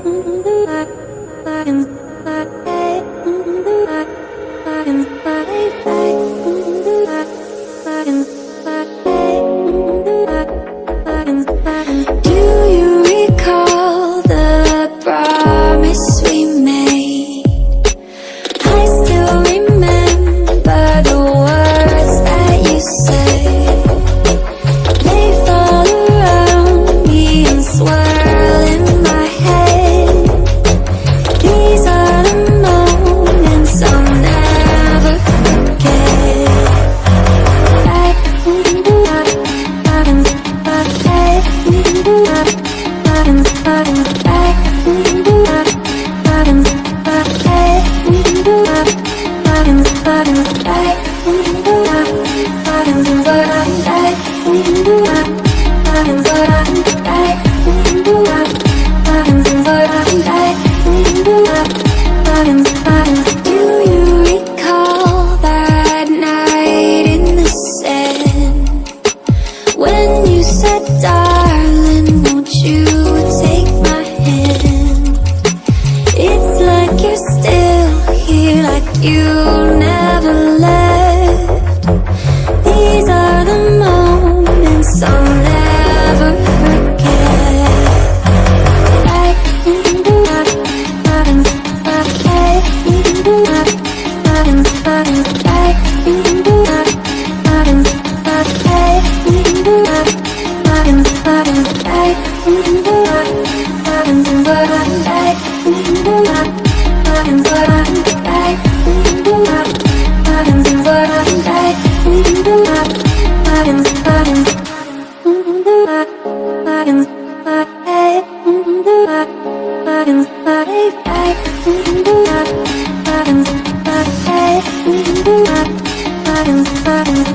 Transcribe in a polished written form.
you recall the promise we made? I still remember the words that you said. They fall around me and swirl in my head. These are the moments I'll never forget. Do you recall that night in the sand when you said, darling, won't you take my hand? It's like you're still here, like you never left. These are the moments I'll never forget. Bye.